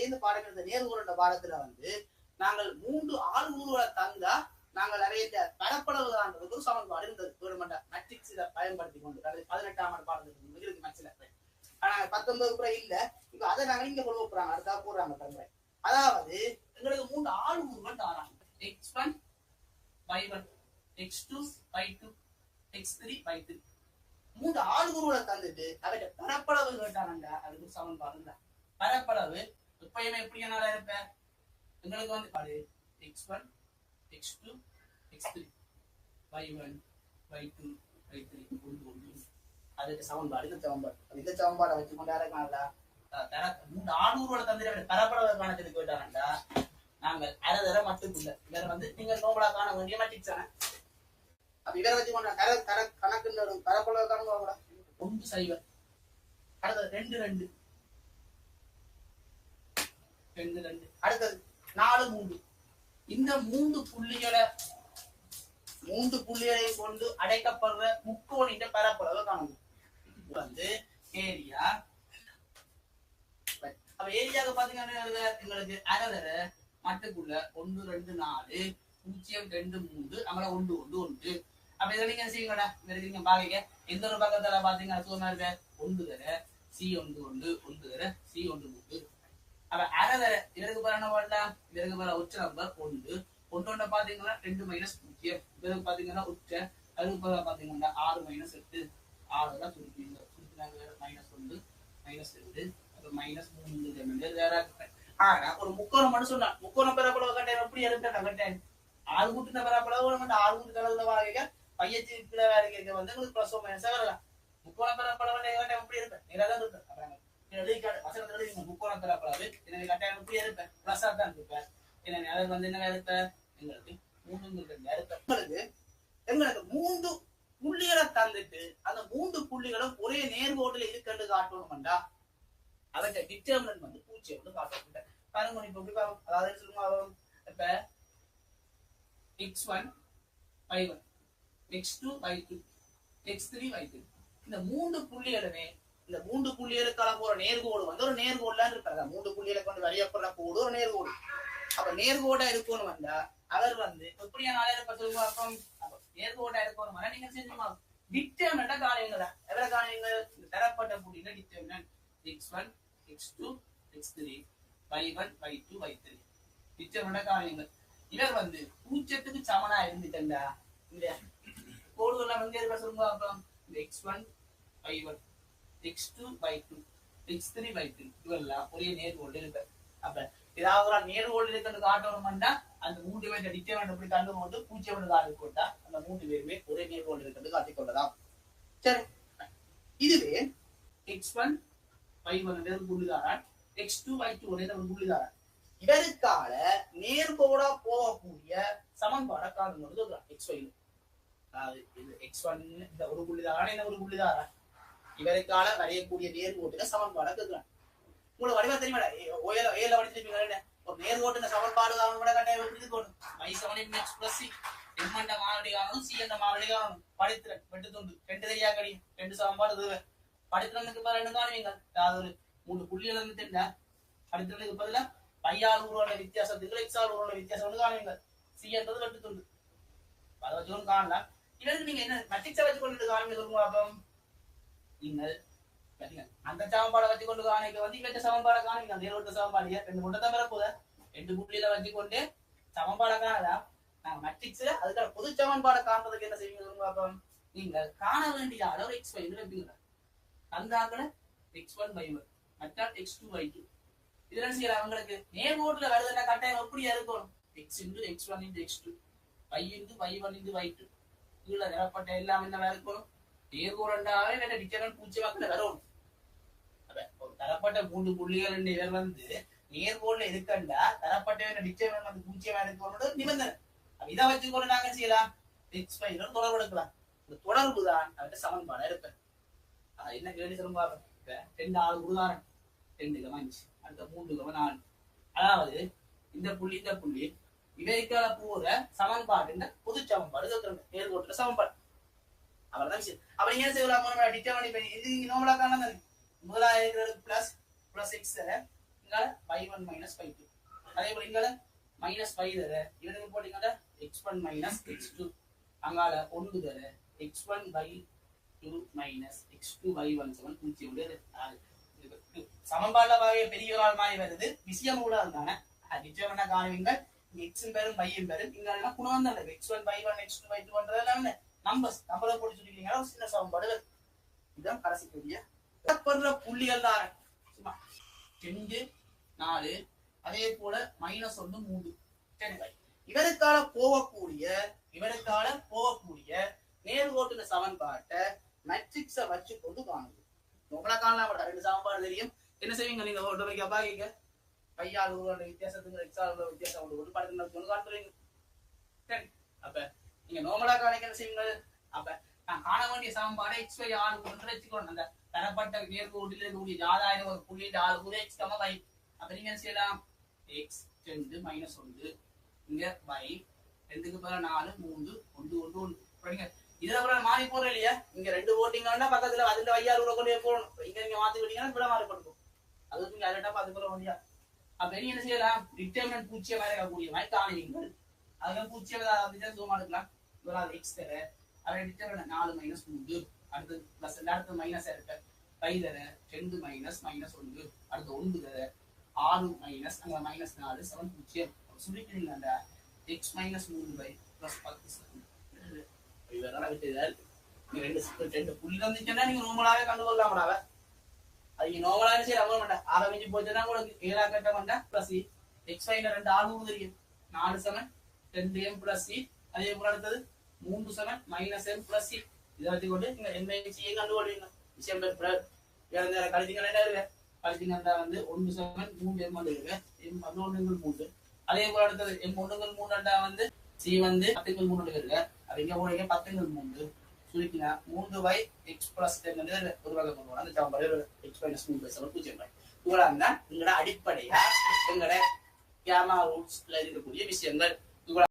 சேர்ந்து பாடம் இந்த நேர்கோள் பாடத்துல வந்து நாங்கள் 3 ஆள்கூறுகளை தந்தா நாங்கள் நிறைய பரப்பளவுதான்றதுக்கு ஒரு சமன்பாடு இருந்தது கவர்மெண்ட் மேட்ரிக்ஸில பயன்படுத்தி கொண்டு 18ஆம் ஆண்டு பாடத்துக்கு இருக்கு மேட்ச்ல. ஆனா 19 கூட இல்ல. இப்ப அதை நாங்க இங்க கொண்டு போறாங்க அடுத்தா போடுறாங்க தம்பி. அதாவது எங்களுக்கு 3 ஆள்கூறுகள் தாராங்க. x1 y1 x2 y2 x3 y3 3 ஆள்கூறுகளை தந்துட்டு அவற்றை பரப்பளவு கேட்டாங்க. அதுக்கு சமன்பாடு இல்ல. பரப்பளவு எப்பயுமே எப்படி என்னால இருப்பேன் எங்களுக்கு வந்து பாரு x1 x2 x3 y1 y2 y3 அதுக்கு சமன்பாடு இந்த சமன்பாடை வச்சு கொண்டு யாருக்காங்களா 3 ஆள்கூறுகளை தந்துட்டு பரப்பளவு காணத்துக்கு கேட்டாங்கடா. நாங்கள் அரை தர மட்டும் இல்லை வேற வந்து நீங்க நோபலா காண வேண்டிய மேட்ரிக்ஸ் தானே. அப்ப இவரை வச்சு கொண்ட கணக்கு பரப்பளவு காணுங்க 1 0 அடுத்தது 2 2 2 2 அடுத்தது 4 3 இந்த 3 புள்ளிகளை கொண்டு அடைக்கப்படுற முக்கோணின் பரப்பளவு காணணும். வந்து ஏரியா. அப்ப ஏரியாவுக்கு பாத்தீங்கன்னா எங்களுக்கு அரைதர மட்டுக்குள்ள 1 2 4 0 2 3 அங்கே 1 1 1. அப்ப இதை நீங்க செய்யுங்கடா நீங்க பாக்க எந்த ஒரு பக்கத்துல பாத்தீங்கன்னா சுகமா இருக்க 1 தர சி 1 1 1 தர சி 1 3. அப்ப அரைதர இதற்கு பேர் என்ன பண்ணலாம் இதற்கு பேர் உச்ச நம்பர் 1 1 பாத்தீங்கன்னா 2 மைனஸ் 0 இதற்கு பாத்தீங்கன்னா உச்ச அதுக்கு பேர் பாத்தீங்கன்னா 6 மைனஸ் 8 6 தான் சுருக்கிங்க சுருக்கினாங்க மைனஸ் 1 மைனஸ் 2 அப்புறம் மைனஸ் 3 வேற. ஆனா ஒரு முக்கோணம் மட்டும் சொன்னா முக்கோணம் பரப்பளவு கட்டாயம் எப்படி எடுத்தா கட்டாயம் 6 கூட்டின பரப்பளவு மட்டும் 6 கூட்டு கலவுல வாங்க பையச்சி கீழே வேற கேட்க வந்து உங்களுக்கு பிளஸ் மைனஸா வரலாம். முக்கோண பரப்பளவு கட்டாயம் எப்படி இருப்பேன் நேராதான் இருப்பேன். வசனத்துல எழுதி முக்கோண பரப்பளவு எனவே கட்டாயம் எப்படி இருப்பேன் பிளஸா தான் இருப்பேன். எனவே அதை வந்து என்ன இருப்பேன் எங்களுக்கு 3 இருப்பேன். எங்களுக்கு 3 புள்ளிகளை தந்துட்டு அந்த 3 புள்ளிகளும் ஒரே நேர்கோட்டில் இருக்குன்னு காட்டணும்டா அவற்றை டிட்டர்மினன்ட் வந்து 0 வந்து காட்டப்பட்ட பாருங்க. இப்ப எப்படி பாருங்க அதாவது சொல்லுங்க இப்ப x1 y1 x2 y2 x3 y3 இந்த 3 புள்ளிகளுமே இந்த 3 புள்ளிகளுக்கான போற நேர்கோடு வந்து ஒரு நேர்கோடுல இருப்பாங்க. 3 புள்ளிகளை கொண்டு வரையப்படுற கோடு ஒரு நேர்கோடு. அப்ப நேர்கோடா இருக்கணும் வந்தா அவர் வந்து எப்படியான ஆளை சொல்லுங்க. அப்ப நேர்கோடா இருக்கணும் நீங்க செஞ்சுமா டிட்டர்மினன்ட்டா காணுவீங்களா எவ்வளவு காணுவீங்க தரப்பட்ட புள்ளியில determinant x1 x2 x3 y1 y2 y3 டிட்டர்மினன்ட்டா காணுவீங்க. இவர் வந்து 0க்கு சமனா இருந்துட்டா இந்த கோடுகள்லாம் வந்து இருக்க சொல்லுங்க. அப்புறம் இந்த x1 y1 x2 y2 x3 y3 இதெல்லாம் ஒரே நேர்கோடு இருக்கு. அப்ப ஏதாவது ஒரு நேர்கோடு இருக்கிறது காட்டணும்னா அந்த 3 பேர் டிட்டர்மினன்ட் எப்படி கண்டு போட்டு 0 காட்டு போட்டா அந்த 3 பேருமே ஒரே நேர்கோடு இருக்கிறது காட்டிக்கொள்ளலாம். சரி இதுவே x1 y1 புள்ளிதாரன் x2 y2 ஒரே புள்ளிதாரன் இதற்கான நேர்கோடா போகக்கூடிய சமன்பாடை காணும்போது xy x1 இந்த ஒரு புள்ளிதாரன் இந்த ஒரு புள்ளிதாரன் இவருக்கால வரையக்கூடிய நேர்கோட்டுல சமன்பாடை கேட்கிறான். உங்களுக்கு வடிவா தெரியுமா ஏல வடிச்சிருப்பீங்க ஒரு நேர்கோட்டு சமன்பாடு கட்டாயம் எம் மாவடி காணும் சி என்ற மாவடி காணும் படித்திறன் வெட்டு துண்டு 2 தெரியா கடி 2 சமன்பாடு படித்திறனுக்கு பதில் காணுவீங்க ஒரு 3 புள்ளிகள் இருந்து தெரிஞ்சா படித்திறனுக்கு பதிலா பையால் உருவான வித்தியாசத்துக்கு எக்ஸால் உருவான வித்தியாசம் காணுவீங்க. சி என்றது வெட்டு துண்டு அதை வச்சு காணலாம். இதற்கு நீங்க என்ன மேட்ரிக்ஸை வச்சு கொண்டு காணுங்க சொல்லுங்க. அப்போ நீங்கள் அந்த சமன்பாடை வச்சு கொண்டு காணிக்க வந்து இவற்ற சமன்பாடை காணிக்கலாம். நேர்கோட்டு சமன்பாடிய 2 முட்டை தான் பெறப்போத 2 புள்ளியில வச்சு கொண்டு சமன்பாடை காணலாம். நாங்க மேட்ரிக்ஸ்ல அதுக்கான பொது சமன்பாடை காண்றதுக்கு என்ன செய்வீங்க சொல்லுங்க. அப்போ நீங்கள் காண வேண்டிய அளவு x5 வைப்பீங்க. அந்த ஆக்கள x1 y1 மற்ற x2 y2 இதுல செய்யலாம். அவங்களுக்கு நேர்கோட்டுல வருதுன்னா கட்டாயம் எப்படியா இருக்கணும் x into x1 into x2 y into y1 into y2 இதுல நிரப்பட்ட எல்லாம் என்ன இருக்கணும் நேர்கோடாவே வேற டிட்டர்மினன்ட் 0 வரணும். அப்ப தரப்பட்ட 3 புள்ளிகள் இவர் வந்து நேர்கோடுல இருக்கண்டா தரப்பட்ட டிட்டர்மினன்ட் வந்து 0 இருக்கணும் நிபந்தனை. இதை வச்சுக்கொண்டு நாங்க செய்யலாம் x5 தொடர்பு எடுக்கலாம். இந்த தொடர்பு தான் அவற்றை சமன்பாடா இருப்பேன். என்ன கேள்வி சொல்லுங்க. 2 6 உதாரணம் 2 5 அடுத்த 3 4 அதாவது இந்த புள்ளி இவைக்கால போற சமன்பாடு பொது சமன்பாடு நேர்கோட்டுல சமன்பாடு அவ்வளவுதான் விஷயம். அப்ப நீங்க என்ன செய்யலாம் டிட்டர்மினன்ட் இது நீங்க நார்மலா காணலாம் தானே முதலாவது பிளஸ் பிளஸ் x இங்கால 5 1 minus 5 2. அதே போல இங்க minus 5 தர இவனுக்கு போட்டீங்கன்னா x1 minus x2 அங்கால 1 தர x1 by 2 minus x2 by 1 7 0 சமன்பாடுல வகை பெரிய ஒரு ஆள் மாதிரி வருது விஷயம் கூட இருந்தானே நிச்சயம் என்ன காணுவீங்க x பேரும் y பேரும் இங்க எல்லாம் குணம் தான் x1 by 1 x2 by 2 பண்றதெல்லாம் நம்பர்ஸ் நம்பரை போட்டு சொல்லிட்டீங்கன்னா ஒரு சின்ன சமன்பாடு இதுதான் கடைசி பெரிய பண்ற புள்ளிகள் தான் சும்மா 2 4 அதே போல -1 3 இவருக்கால போகக்கூடிய நேர்கோட்டுல சமன்பாட்டை மேட்ரிக்ஸை வச்சு கொண்டு காணுது உங்களை காணலாம் ரெண்டு சமன்பாடு தெரியும் என்ன செய்வீங்க நீங்க ஒரு வைக்க பாக்கீங்க பையால் வித்தியாசத்துக்கு எக்ஸால் வித்தியாசம் கொண்டு படத்துல காட்டுறீங்க சரி அப்ப நீங்க நோமலா காணிக்க என்ன செய்வீங்க அப்ப நான் காண வேண்டிய சமன்பாடு x y ஆறு கொண்டு வச்சுக்கணும் அந்த தரப்பட்ட நேர்கோட்டில் இருக்கக்கூடிய ஜாதாயிரம் ஒரு புள்ளிட்டு ஆறு கூட x சம y அப்ப நீங்க என்ன செய்யலாம் x 2 -1 இங்க y 2க்கு பதிலா 4 3 1 1 1 இதுல கூட மாறி போறோம் இல்லையா இங்க 2 போட்டிங்கன்னா பக்கத்துல அதுல வையாறு கூட கொண்டு போகணும் இங்க நீங்க மாத்தி விட்டீங்கன்னா இப்படி மாறி போட்டுக்கும் அது நீங்க அதட்டா பார்த்து போற முடியா அப்ப நீங்க என்ன செய்யலாம் டிட்டர்மினன்ட் பூச்சிய மாதிரி இருக்கக்கூடிய மாதிரி காணுவீங்கள் அதுக்கு பூச்சிய அப்படிதான் ஜூம் எடுக்கலாம் இவ்வளவு x தர அதை டிட்டர்மினன்ட் 4 -3 அடுத்து பிளஸ் அடுத்து மைனஸ் இருக்கு 5 தர 2 -1 அடுத்து 1 தர 6 மைனஸ் அங்க -4 7 பூச்சியம் சொல்லிக்கிறீங்க அந்த x -3 by plus 10 இதெல்லாம் விட்டுதான் ரெண்டு புள்ளி வந்துச்சுன்னா நீங்க நோமலாவே கண்டுகொள்ளாமடாவ அது நோமலாவே சரி அவ்வளவு மாட்டேன் ஆரம்பிச்சு போச்சுன்னா உங்களுக்கு 7 கட்ட மாட்டேன் பிளஸ் x y 2 6 தெரியும் 4 7 2m plus c அதே போல அடுத்தது 3 7 -m plus c இதை வச்சு கொண்டு நீங்க என்ன செய்ய கண்டுகொள்வீங்க விஷயம் கழித்தீங்கன்னா வந்து 1 7 3 m வந்து இருக்கு m 11 3 அதே போல அடுத்தது m 1 3 வந்து c வந்து 10 3 இருக்கு அது இங்க போறீங்க 10 3 சுருக்கினா 3y x plus 10 ஒரு வகை பண்ணுவோம் அந்த சமன்பாடு x minus 3 7 0 இவ்வளவு தான் எங்களோட அடிப்படையா எங்களோட கேமா ரூட்ஸ்ல இருக்கக்கூடிய விஷயங்கள்